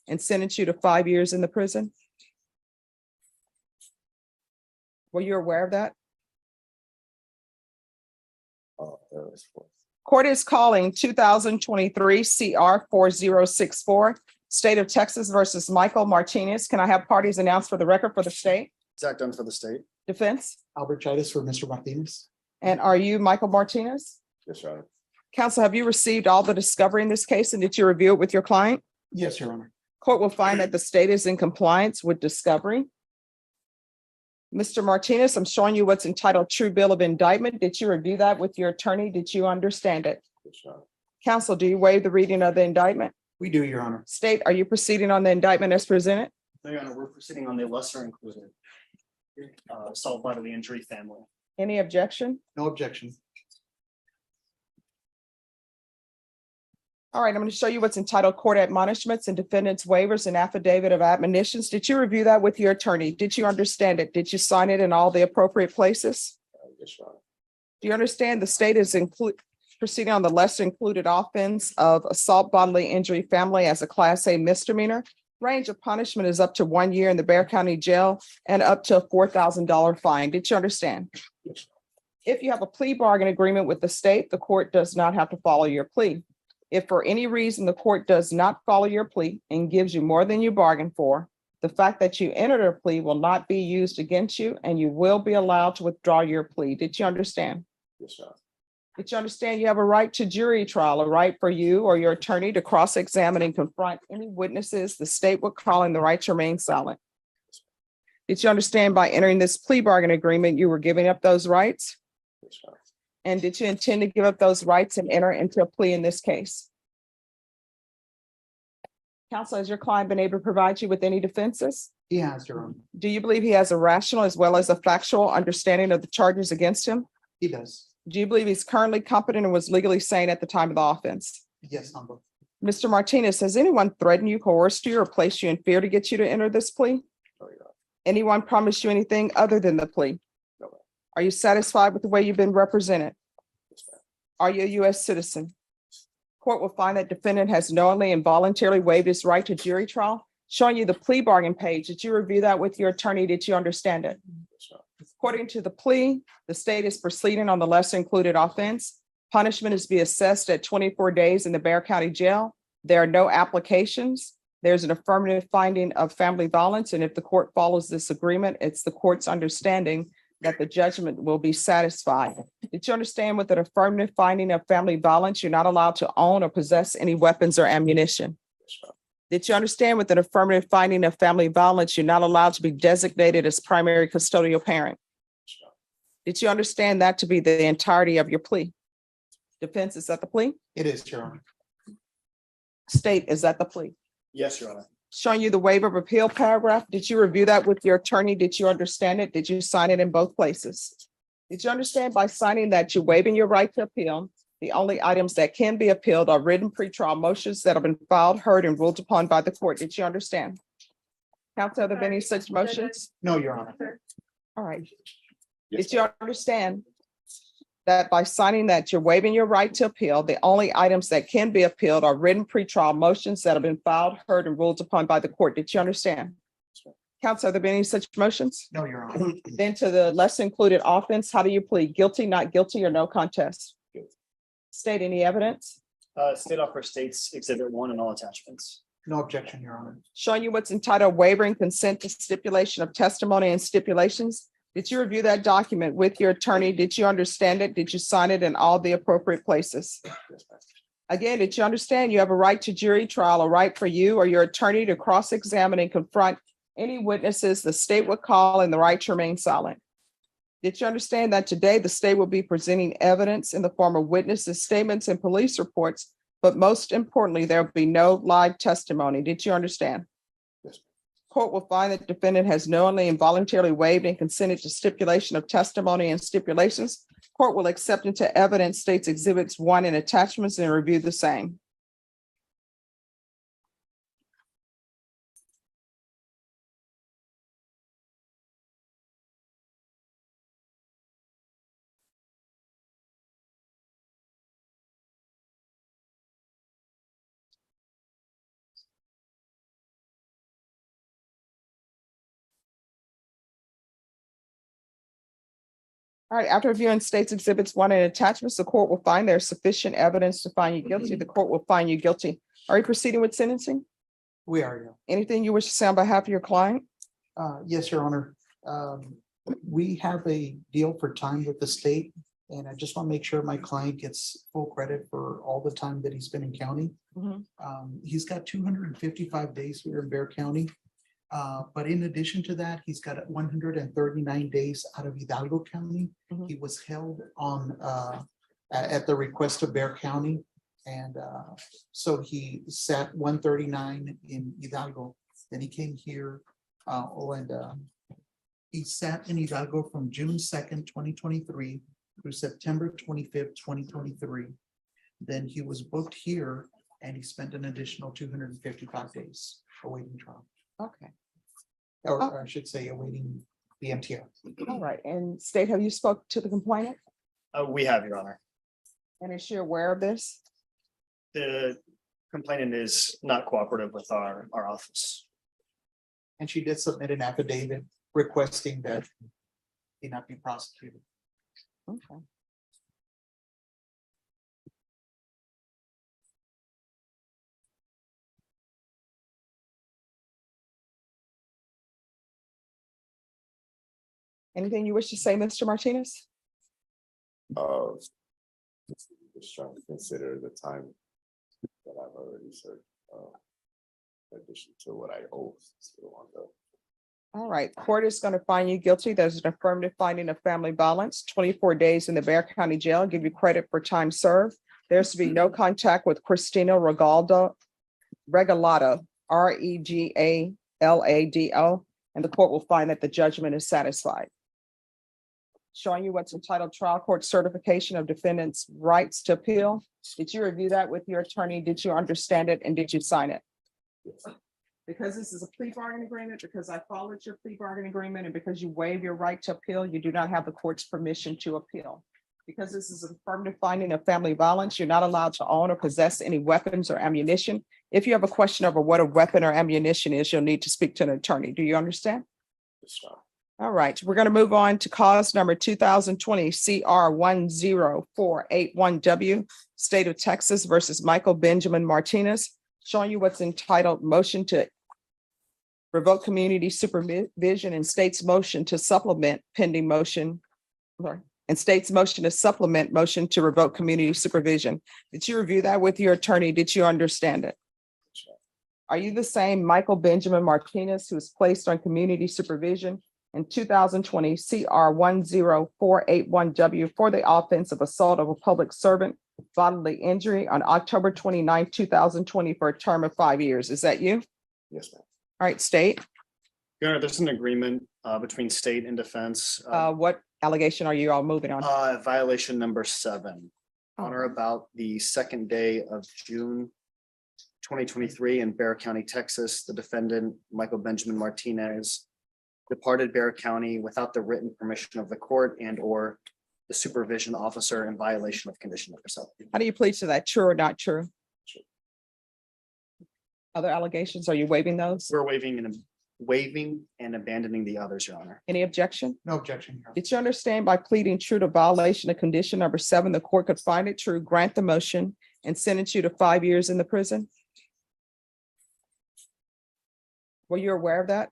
and sentence you to 5 years in the prison? Were you aware of that? Court is calling 2023 CR 4064, State of Texas versus Michael Martinez. Can I have parties announced for the record for the state? Zach Dunn for the state. Defense? Albert Chidas for Mr. Martinez. And are you Michael Martinez? Yes, Your Honor. Counsel, have you received all the discovery in this case and did you review it with your client? Yes, Your Honor. Court will find that the state is in compliance with discovery. Mr. Martinez, I'm showing you what's entitled True Bill of Indictment. Did you review that with your attorney? Did you understand it? Yes, Your Honor. Counsel, do you waive the reading of the indictment? We do, Your Honor. State, are you proceeding on the indictment as presented? No, Your Honor, we're proceeding on the lesser included assault bodily injury family. Any objection? No objection. All right, I'm going to show you what's entitled Court Admonishments and Defendants Waivers and Affidavit of Admonitions. Did you review that with your attorney? Did you understand it? Did you sign it in all the appropriate places? Yes, Your Honor. Do you understand the state is proceeding on the lesser included offense of assault bodily injury family as a Class A misdemeanor? Range of punishment is up to 1 year in the Bexar County Jail and up to a $4,000 fine. Did you understand? Yes. If you have a plea bargain agreement with the state, the court does not have to follow your plea. If for any reason the court does not follow your plea and gives you more than you bargained for, the fact that you entered a plea will not be used against you and you will be allowed to withdraw your plea. Did you understand? Yes, Your Honor. Did you understand you have a right to jury trial, a right for you or your attorney to cross-examine and confront any witnesses the state would call in the right to remain silent? Did you understand by entering this plea bargain agreement, you were giving up those rights? Yes, Your Honor. And did you intend to give up those rights and enter into a plea in this case? Counsel, has your client been able to provide you with any defenses? He has, Your Honor. Do you believe he has a rational as well as a factual understanding of the charges against him? He does. Do you believe he's currently competent and was legally sane at the time of the offense? Yes, on both. Mr. Martinez, has anyone threatened you, coerced you, or placed you in fear to get you to enter this plea? No, Your Honor. Anyone promised you anything other than the plea? No, ma'am. Are you satisfied with the way you've been represented? Yes, ma'am. Are you a U.S. citizen? Court will find that defendant has knowingly and voluntarily waived his right to jury trial. Showing you the plea bargain page. Did you review that with your attorney? Did you understand it? Yes, Your Honor. According to the plea, the state is proceeding on the lesser included offense. Punishment is to be assessed at 24 days in the Bexar County Jail. There are no applications. There's an affirmative finding of family violence. And if the court follows this agreement, it's the court's understanding that the judgment will be satisfied. Did you understand with an affirmative finding of family violence, you're not allowed to own or possess any weapons or ammunition? Yes, Your Honor. Did you understand with an affirmative finding of family violence, you're not allowed to be designated as primary custodial parent? Yes, Your Honor. Did you understand that to be the entirety of your plea? Defense, is that the plea? It is, Your Honor. State, is that the plea? Yes, Your Honor. Showing you the waiver of appeal paragraph. Did you review that with your attorney? Did you understand it? Did you sign it in both places? Did you understand by signing that you're waiving your right to appeal? The only items that can be appealed are written pretrial motions that have been filed, heard, and ruled upon by the court. Did you understand? Counsel, have there been any such motions? No, Your Honor. All right. Yes, Did you understand that by signing that you're waiving your right to appeal, the only items that can be appealed are written pretrial motions that have been filed, heard, and ruled upon by the court? Did you understand? Counsel, have there been any such motions? No, Your Honor. Then to the less included offense, how do you plead? Guilty, not guilty, or no contest? Guilty. State any evidence? State offer states Exhibit 1 and all attachments. No objection, Your Honor. Showing you what's entitled wavering consent to stipulation of testimony and stipulations. Did you review that document with your attorney? Did you understand it? Did you sign it in all the appropriate places? Yes, ma'am. Again, did you understand you have a right to jury trial, a right for you or your attorney to cross-examine and confront any witnesses the state would call and the right to remain silent? Did you understand that today the state will be presenting evidence in the form of witnesses' statements and police reports, but most importantly, there will be no live testimony? Did you understand? Yes, Court will find that the defendant has knowingly and voluntarily waived and consented to stipulation of testimony and stipulations. Court will accept into evidence states Exhibits 1 and attachments and review the same. All right, after reviewing states exhibits 1 and attachments, the court will find there's sufficient evidence to find you guilty. The court will find you guilty. Are you proceeding with sentencing? We are, Your Anything you wish to say on behalf of your client? Yes, Your Honor. We have a deal for time with the state, and I just want to make sure my client gets full credit for all the time that he's been in county. Mhm. He's got 255 days here in Bear County. But in addition to that, he's got 139 days out of Hidalgo County. Mhm. He was held on at the request of Bear County. And so he sat 139 in Hidalgo. Then he came here. He sat in Hidalgo from June 2nd, 2023 through September 25th, 2023. Then he was booked here and he spent an additional 255 days awaiting trial. Okay, Or I should say awaiting the MTR. all right. And state, have you spoke to the complainant? We have, Your Honor. And is she aware of this? The complainant is not cooperative with our office. And she did submit an affidavit requesting that he not be prosecuted. Okay. Anything you wish to say, Mr. Martinez? Just trying to consider the time that I've already served. In addition to what I owe still on the. All right, court is going to find you guilty. There's an affirmative finding of family violence, 24 days in the Bear County Jail, give you credit for time served. There's to be no contact with Christina Regalado, Regalado, Regalado, and the court will find that the judgment is satisfied. Showing you what's entitled trial court certification of defendant's rights to appeal. Did you review that with your attorney? Did you understand it and did you sign it? Because this is a plea bargain agreement, because I followed your plea bargain agreement, and because you waive your right to appeal, you do not have the court's permission to appeal. Because this is an affirmative finding of family violence, you're not allowed to own or possess any weapons or ammunition. If you have a question over what a weapon or ammunition is, you'll need to speak to an attorney. Do you understand? All right, we're going to move on to cause number 2020 CR 10481W, State of Texas versus Michael Benjamin Martinez. Showing you what's entitled motion to revoke community supervision and state's motion to supplement pending motion. And state's motion to supplement motion to revoke community supervision. Did you review that with your attorney? Did you understand it? Are you the same Michael Benjamin Martinez who was placed on community supervision in 2020 CR 10481W for the offense of assault of a public servant, bodily injury on October 29, 2020 for a term of 5 years? Is that you? Yes, ma'am. All right, state. Your Honor, there's an agreement between state and defense. What allegation are you all moving on? Violation number 7. On or about the second day of June 2023 in Bear County, Texas, the defendant, Michael Benjamin Martinez, departed Bear County without the written permission of the court and or the supervision officer in violation of condition number 7. How do you plead to that? True or not true? True. Other allegations, are you waiving those? We're waiving and abandoning the others, Your Honor. Any objection? No objection. Your Honor. Did you understand by pleading true to violation of condition number 7, the court could find it true, grant the motion, and sentence you to 5 years in the prison? Were you aware of that?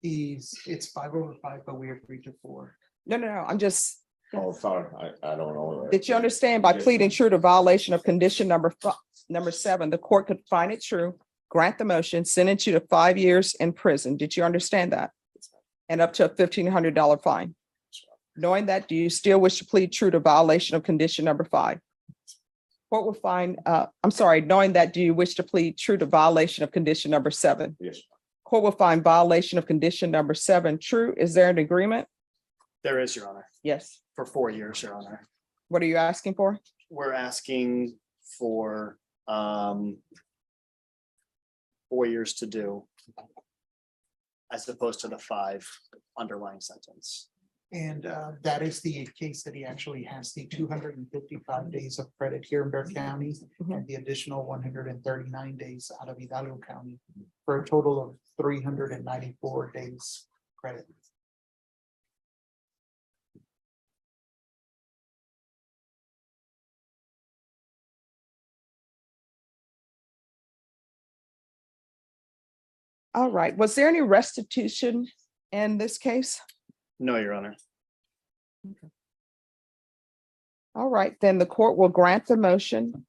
It's 5 over 5, but we agreed to 4. No, I'm just, Oh, sorry, I don't know. did you understand by pleading true to violation of condition number 7, the court could find it true, grant the motion, sentence you to 5 years in prison? Did you understand that? And up to a $1,500 fine. Knowing that, do you still wish to plead true to violation of condition number 5? Court will find, knowing that, do you wish to plead true to violation of condition number 7? Yes. Court will find violation of condition number 7 true. Is there an agreement? There is, Your Honor, Yes. for 4 years, Your Honor. What are you asking for? We're asking for 4 years to do as opposed to the 5 underlying sentence. And that is the case that he actually has the 255 days of credit here in Bear County and the additional 139 days out of Hidalgo County for a total of 394 days credit. All right, was there any restitution in this case? No, Your Honor. All right, then the court will grant the motion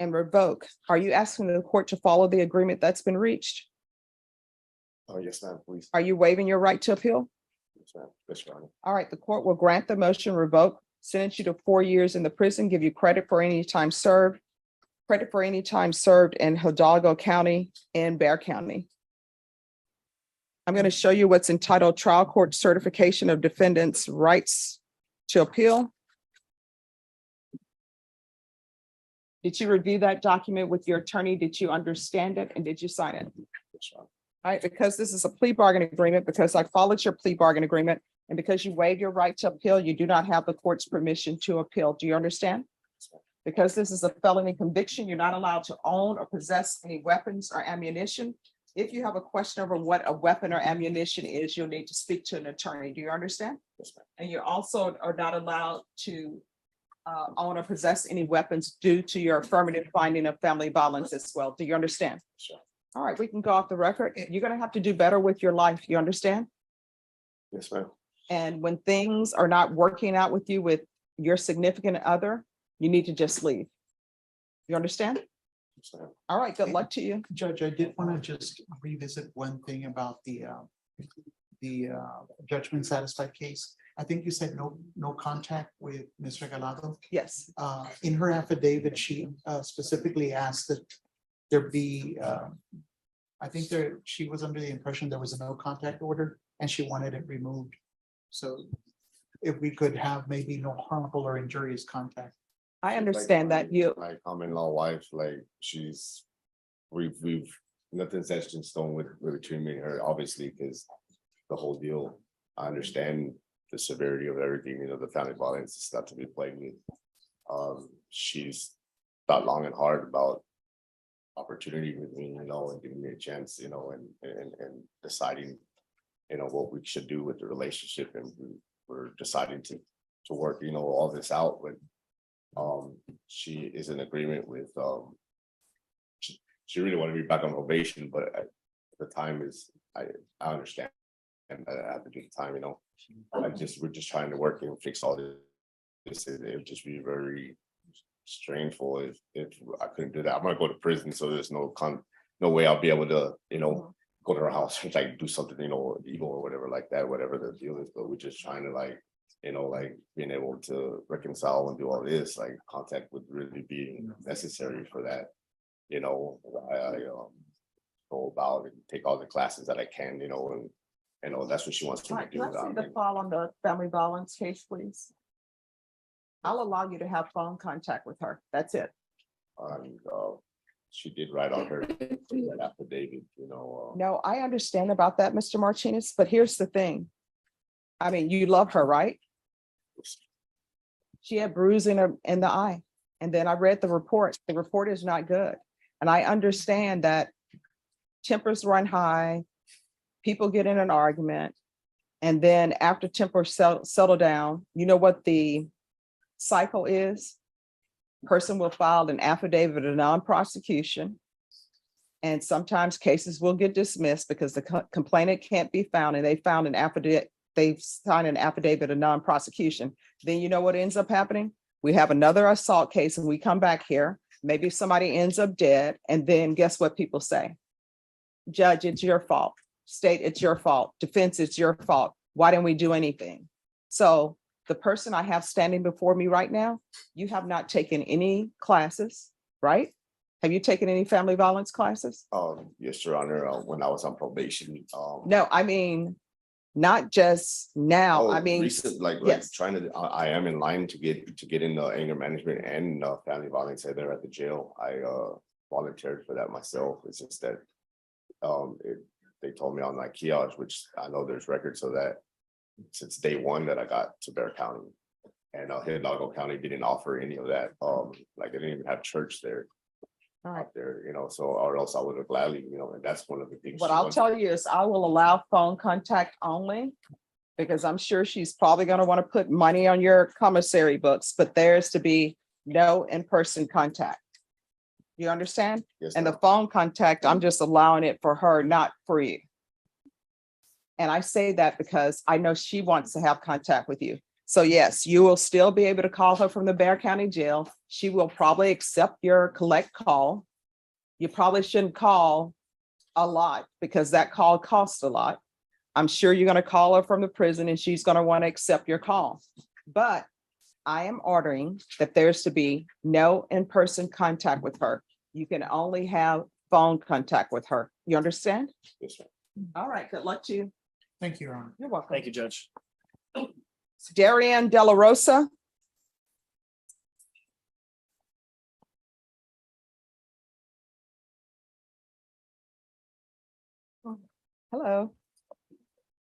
and revoke. Are you asking the court to follow the agreement that's been reached? Oh, yes, ma'am, please. Are you waiving your right to appeal? Yes, ma'am. Yes, Your Honor. All right, the court will grant the motion, revoke, sentence you to 4 years in the prison, give you credit for any time served, in Hidalgo County and Bear County. I'm going to show you what's entitled Trial Court Certification of Defendants' Rights to Appeal. Did you review that document with your attorney? Did you understand it? And did you sign it? Yes, Your Honor. All right, because this is a plea bargain agreement, because I followed your plea bargain agreement, and because you waive your right to appeal, you do not have the court's permission to appeal. Do you understand? Because this is a felony conviction, you're not allowed to own or possess any weapons or ammunition. If you have a question over what a weapon or ammunition is, you'll need to speak to an attorney. Do you understand? Yes, ma'am. And you also are not allowed to own or possess any weapons due to your affirmative finding of family violence as well. Do you understand? Sure. All right, we can go off the record. You're gonna have to do better with your life. You understand? Yes, ma'am. And when things are not working out with you with your significant other, you need to just leave. You understand? Yes, ma'am. All right, good luck to you. Judge, I did want to just revisit one thing about the judgment satisfied case. I think you said no contact with Ms. Regalado. Yes, In her affidavit, she specifically asked that there be, I think she was under the impression there was a no contact order and she wanted it removed. So if we could have maybe no harmful or injurious contact. I understand that you, My common-law wife, like we've nothing's etched in stone with between me and her, obviously, because the whole deal, I understand the severity of everything, the family violence is not to be played with. She's thought long and hard about opportunity with me, and giving me a chance, and deciding, what we should do with the relationship, and we're deciding to work, all this out, but she is in agreement with, she really wanted me back on probation, but the time is, I understand. And I have to do the time, we're just trying to work and fix all this. It would just be very strangeful if I couldn't do that. I'm gonna go to prison, so there's no way I'll be able to, go to her house and like do something, evil or whatever like that, whatever the deal is. But we're just trying to being able to reconcile and do all this, like contact would really be necessary for that. I go about and take all the classes that I can, and that's what she wants all me right, to do. let's see the file on the family violence case, please. I'll allow you to have phone contact with her. That's it. And she did write on her affidavit, No, I understand about that, Mr. Martinez, but here's the thing. I mean, you love her, right? She had bruising in the eye. And then I read the report. The report is not good. And I understand that tempers run high, people get in an argument, and then after tempers settle down, you know what the cycle is? Person will file an affidavit of non-prosecution. And sometimes cases will get dismissed because the complainant can't be found, and they found an affidavit, they've signed an affidavit of non-prosecution. Then you know what ends up happening? We have another assault case and we come back here, maybe somebody ends up dead, and then guess what people say? Judge, it's your fault. State, it's your fault. Defense, it's your fault. Why didn't we do anything? So the person I have standing before me right now, you have not taken any classes, right? Have you taken any family violence classes? Yes, Your Honor, when I was on probation. No, I mean, not just now. I mean, recent, like yes. trying to, I am in line to get in anger management and family violence there at the jail. I volunteered for that myself. It's just that they told me on my kiosk, which I know there's records of that since day one that I got to Bear County, and Hidalgo County didn't offer any of that. Like they didn't even have church there. All right. out there, so or else I would have gladly, and that's one of the things. What she I'll wants. tell you is I will allow phone contact only because I'm sure she's probably going to want to put money on your commissary books, but there's to be no in-person contact. You understand? Yes, And the ma'am. phone contact, I'm just allowing it for her, not for you. And I say that because I know she wants to have contact with you. So yes, you will still be able to call her from the Bexar County Jail. She will probably accept your collect call. You probably shouldn't call a lot because that call costs a lot. I'm sure you're going to call her from the prison and she's going to want to accept your call. But I am ordering that there's to be no in-person contact with her. You can only have phone contact with her. You understand? Yes, ma'am. All right, good luck to you. Thank you, Your Honor. You're welcome. Thank you, Judge. Darian De La Rosa. Hello.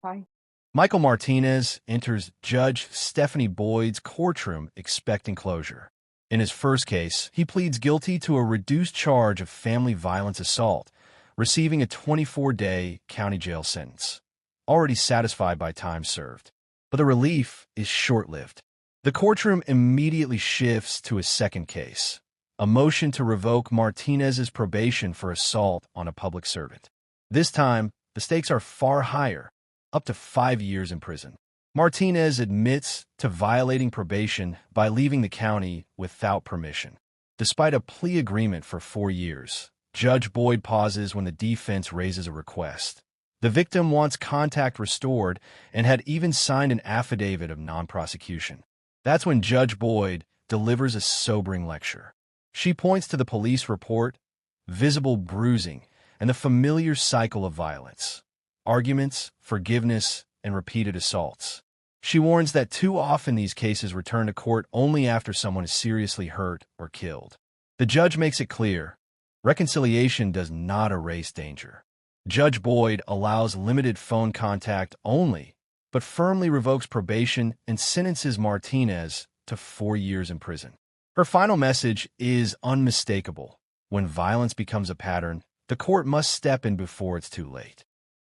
Hi. Michael Martinez enters Judge Stephanie Boyd's courtroom expecting closure. In his first case, he pleads guilty to a reduced charge of family violence assault, receiving a 24-day county jail sentence, already satisfied by time served. But the relief is short-lived. The courtroom immediately shifts to his second case, a motion to revoke Martinez's probation for assault on a public servant. This time, the stakes are far higher, up to 5 years in prison. Martinez admits to violating probation by leaving the county without permission. Despite a plea agreement for 4 years, Judge Boyd pauses when the defense raises a request. The victim wants contact restored and had even signed an affidavit of non-prosecution. That's when Judge Boyd delivers a sobering lecture. She points to the police report, visible bruising, and the familiar cycle of violence: arguments, forgiveness, and repeated assaults. She warns that too often these cases return to court only after someone is seriously hurt or killed. The judge makes it clear, reconciliation does not erase danger. Judge Boyd allows limited phone contact only, but firmly revokes probation and sentences Martinez to 4 years in prison. Her final message is unmistakable. When violence becomes a pattern, the court must step in before it's too late.